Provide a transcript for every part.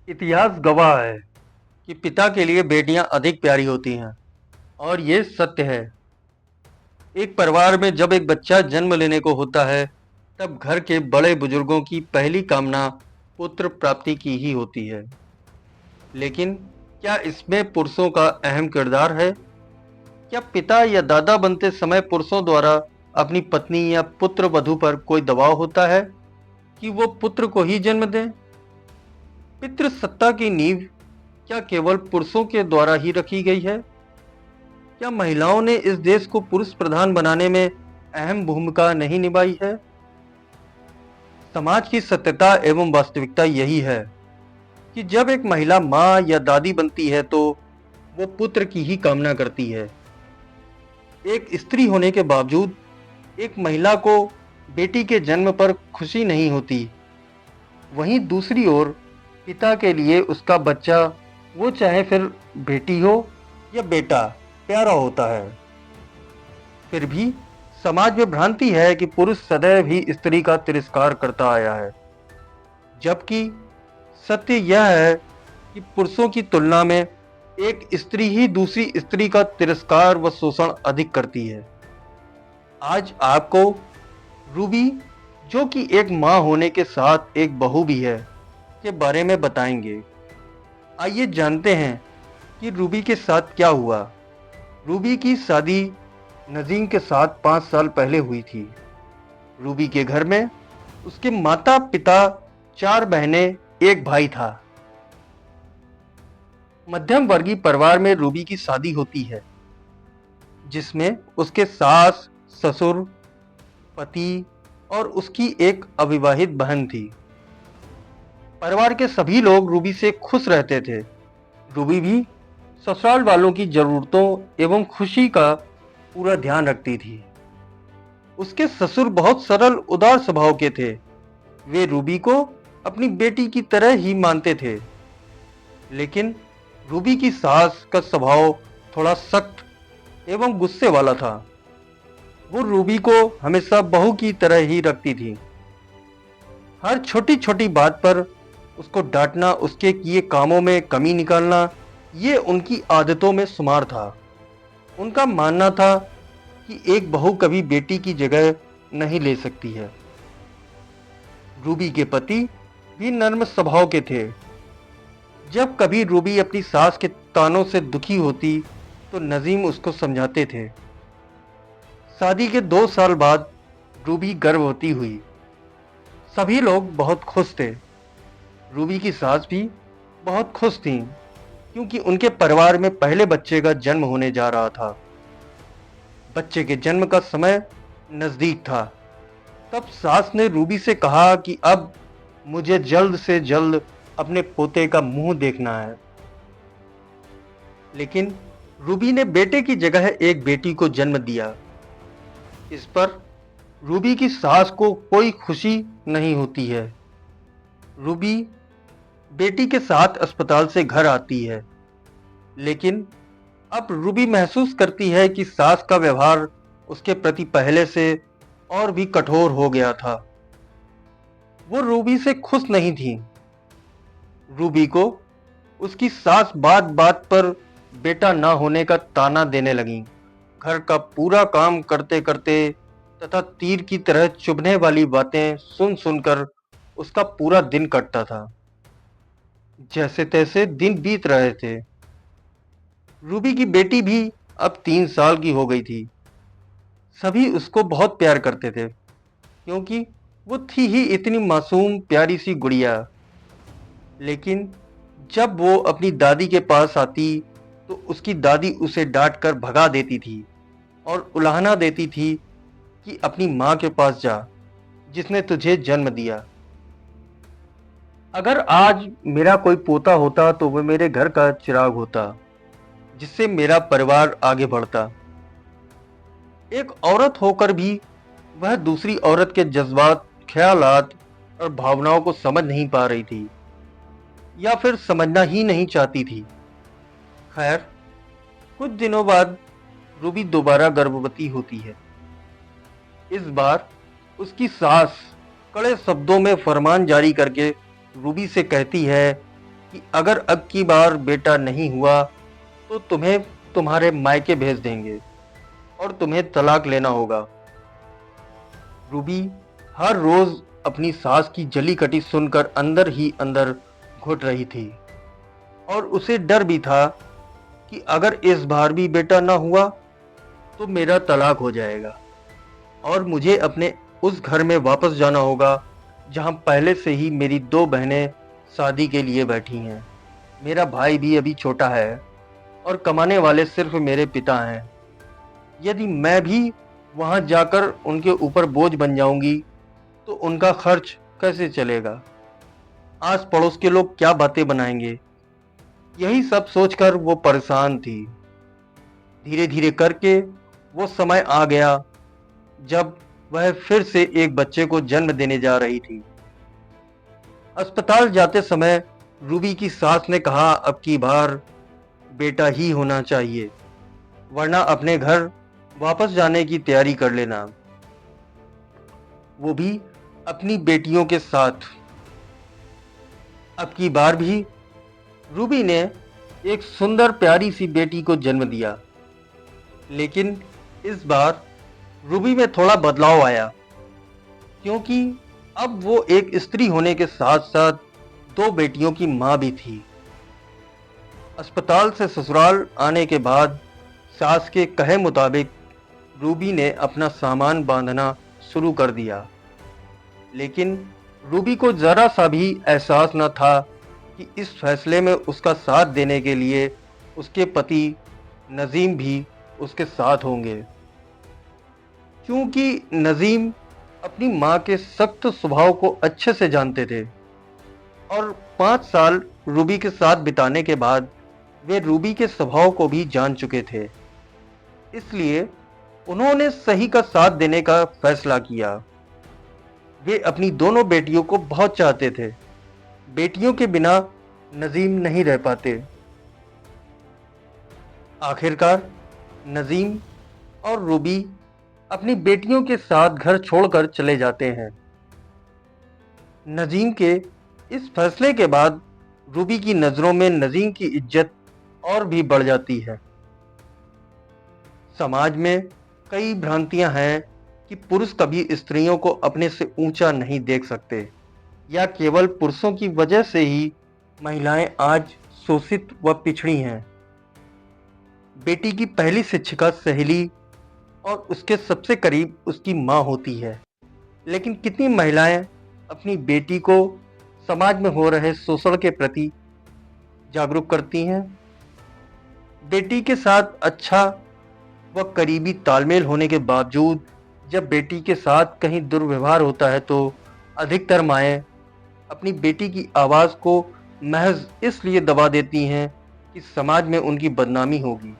इतिहास गवाह है कि पिता के लिए बेटियां अधिक प्यारी होती हैं और ये सत्य है। एक परिवार में जब एक बच्चा जन्म लेने को होता है, तब घर के बड़े बुजुर्गों की पहली कामना पुत्र प्राप्ति की ही होती है। लेकिन क्या इसमें पुरुषों का अहम किरदार है? क्या पिता या दादा बनते समय पुरुषों द्वारा अपनी पत्नी या पुत्र वधू पर कोई दबाव होता है कि वो पुत्र को ही जन्म दें? पितृसत्ता की नींव क्या केवल पुरुषों के द्वारा ही रखी गई है? क्या महिलाओं ने इस देश को पुरुष प्रधान बनाने में अहम भूमिका नहीं निभाई है? समाज की सत्यता एवं वास्तविकता यही है कि जब एक महिला माँ या दादी बनती है तो वो पुत्र की ही कामना करती है। एक स्त्री होने के बावजूद एक महिला को बेटी के जन्म पर खुशी नहीं होती। वहीं दूसरी ओर पिता के लिए उसका बच्चा, वो चाहे फिर बेटी हो या बेटा, प्यारा होता है। फिर भी समाज में भ्रांति है कि पुरुष सदैव ही स्त्री का तिरस्कार करता आया है, जबकि सत्य यह है कि पुरुषों की तुलना में एक स्त्री ही दूसरी स्त्री का तिरस्कार व शोषण अधिक करती है। आज आपको रूबी, जो कि एक माँ होने के साथ एक बहू भी है, के बारे में बताएंगे। आइए जानते हैं कि रूबी के साथ क्या हुआ। रूबी की शादी नजीम के साथ 5 साल पहले हुई थी। रूबी के घर में उसके माता पिता, 4 बहनें, एक भाई था। मध्यम वर्गीय परिवार में रूबी की शादी होती है, जिसमें उसके सास, ससुर, पति और उसकी एक अविवाहित बहन थी। परिवार के सभी लोग रूबी से खुश रहते थे। रूबी भी ससुराल वालों की जरूरतों एवं खुशी का पूरा ध्यान रखती थी। उसके ससुर बहुत सरल उदार स्वभाव के थे। वे रूबी को अपनी बेटी की तरह ही मानते थे। लेकिन रूबी की सास का स्वभाव थोड़ा सख्त एवं गुस्से वाला था। वो रूबी को हमेशा बहू की तरह ही रखती थी। हर छोटी छोटी बात पर उसको डांटना, उसके किए कामों में कमी निकालना, ये उनकी आदतों में शुमार था। उनका मानना था कि एक बहू कभी बेटी की जगह नहीं ले सकती है। रूबी के पति भी नर्म स्वभाव के थे। जब कभी रूबी अपनी सास के तानों से दुखी होती तो नजीम उसको समझाते थे। शादी के 2 साल बाद रूबी गर्भवती हुई। सभी लोग बहुत खुश थे। रूबी की सास भी बहुत खुश थीं, क्योंकि उनके परिवार में पहले बच्चे का जन्म होने जा रहा था। बच्चे के जन्म का समय नजदीक था। तब सास ने रूबी से कहा कि अब मुझे जल्द से जल्द अपने पोते का मुंह देखना है। लेकिन रूबी ने बेटे की जगह एक बेटी को जन्म दिया। इस पर रूबी की सास को कोई खुशी नहीं होती है। रूबी बेटी के साथ अस्पताल से घर आती है, लेकिन अब रूबी महसूस करती है कि सास का व्यवहार उसके प्रति पहले से और भी कठोर हो गया था। वो रूबी से खुश नहीं थी। रूबी को उसकी सास बात बात पर बेटा ना होने का ताना देने लगी। घर का पूरा काम करते करते तथा तीर की तरह चुभने वाली बातें सुन सुनकर उसका पूरा दिन कटता था। जैसे तैसे दिन बीत रहे थे। रूबी की बेटी भी अब 3 साल की हो गई थी। सभी उसको बहुत प्यार करते थे, क्योंकि वो थी ही इतनी मासूम प्यारी सी गुड़िया। लेकिन जब वो अपनी दादी के पास आती तो उसकी दादी उसे डांट कर भगा देती थी और उलाहना देती थी कि अपनी माँ के पास जा, जिसने तुझे जन्म दिया। अगर आज मेरा कोई पोता होता तो वह मेरे घर का चिराग होता, जिससे मेरा परिवार आगे बढ़ता। एक औरत होकर भी वह दूसरी औरत के जज्बात, ख्यालात और भावनाओं को समझ नहीं पा रही थी, या फिर समझना ही नहीं चाहती थी। खैर, कुछ दिनों बाद रूबी दोबारा गर्भवती होती है। इस बार उसकी सास कड़े शब्दों में फरमान जारी करके रूबी से कहती है कि अगर अब की बार बेटा नहीं हुआ तो तुम्हें तुम्हारे मायके भेज देंगे और तुम्हें तलाक लेना होगा। रूबी हर रोज अपनी सास की जली कटी सुनकर अंदर ही अंदर घुट रही थी और उसे डर भी था कि अगर इस बार भी बेटा ना हुआ तो मेरा तलाक हो जाएगा और मुझे अपने उस घर में वापस जाना होगा जहां पहले से ही मेरी दो बहनें शादी के लिए बैठी हैं। मेरा भाई भी अभी छोटा है और कमाने वाले सिर्फ मेरे पिता हैं। यदि मैं भी वहां जाकर उनके ऊपर बोझ बन जाऊंगी तो उनका खर्च कैसे चलेगा? आस पड़ोस के लोग क्या बातें बनाएंगे? यही सब सोचकर वो परेशान थी। धीरे धीरे करके वो समय आ गया जब वह फिर से एक बच्चे को जन्म देने जा रही थी। अस्पताल जाते समय रूबी की सास ने कहा, अब की बार बेटा ही होना चाहिए, वरना अपने घर वापस जाने की तैयारी कर लेना, वो भी अपनी बेटियों के साथ। अब की बार भी रूबी ने एक सुंदर प्यारी सी बेटी को जन्म दिया, लेकिन इस बार रूबी में थोड़ा बदलाव आया, क्योंकि अब वो एक स्त्री होने के साथ साथ दो बेटियों की मां भी थी। अस्पताल से ससुराल आने के बाद सास के कहे मुताबिक रूबी ने अपना सामान बांधना शुरू कर दिया, लेकिन रूबी को जरा सा भी एहसास न था कि इस फैसले में उसका साथ देने के लिए उसके पति नजीम भी उसके साथ होंगे, क्योंकि नजीम अपनी मां के सख्त स्वभाव को अच्छे से जानते थे और 5 साल रूबी के साथ बिताने के बाद वे रूबी के स्वभाव को भी जान चुके थे। इसलिए उन्होंने सही का साथ देने का फैसला किया। वे अपनी दोनों बेटियों को बहुत चाहते थे। बेटियों के बिना नजीम नहीं रह पाते। आखिरकार नजीम और रूबी अपनी बेटियों के साथ घर छोड़कर चले जाते हैं। नजीम के इस फैसले के बाद रूबी की नजरों में नजीम की इज्जत और भी बढ़ जाती है। समाज में कई भ्रांतियां हैं कि पुरुष कभी स्त्रियों को अपने से ऊंचा नहीं देख सकते, या केवल पुरुषों की वजह से ही महिलाएं आज शोषित व पिछड़ी हैं। बेटी की पहली शिक्षिका सहेली और उसके सबसे करीब उसकी मां होती है, लेकिन कितनी महिलाएं अपनी बेटी को समाज में हो रहे शोषण के प्रति जागरूक करती हैं? बेटी के साथ अच्छा व करीबी तालमेल होने के बावजूद जब बेटी के साथ कहीं दुर्व्यवहार होता है तो अधिकतर माएं अपनी बेटी की आवाज़ को महज इसलिए दबा देती हैं कि समाज में उनकी बदनामी होगी।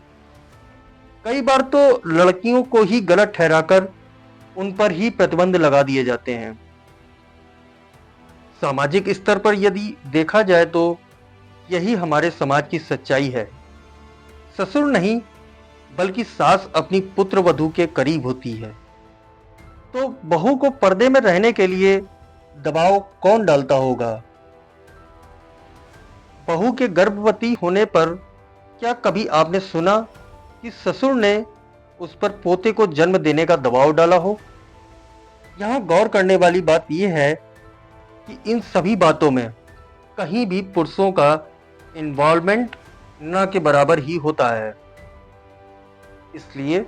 कई बार तो लड़कियों को ही गलत ठहराकर उन पर ही प्रतिबंध लगा दिए जाते हैं। सामाजिक स्तर पर यदि देखा जाए तो यही हमारे समाज की सच्चाई है। ससुर नहीं बल्कि सास अपनी पुत्र वधू के करीब होती है, तो बहू को पर्दे में रहने के लिए दबाव कौन डालता होगा? बहू के गर्भवती होने पर क्या कभी आपने सुना कि ससुर ने उस पर पोते को जन्म देने का दबाव डाला हो? यहाँ गौर करने वाली बात यह है कि इन सभी बातों में कहीं भी पुरुषों का इन्वॉल्वमेंट न के बराबर ही होता है। इसलिए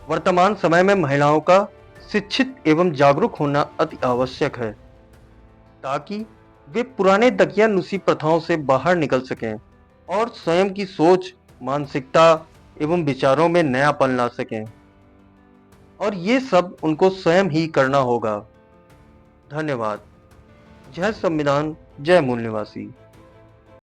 वर्तमान समय में महिलाओं का शिक्षित एवं जागरूक होना अति आवश्यक है, ताकि वे पुराने दकियानुसी प्रथाओं से बाहर निकल सकें और स्वयं की सोच, मानसिकता एवं विचारों में नयापन ला सकें। और ये सब उनको स्वयं ही करना होगा। धन्यवाद। जय संविधान, जय मूल निवासी।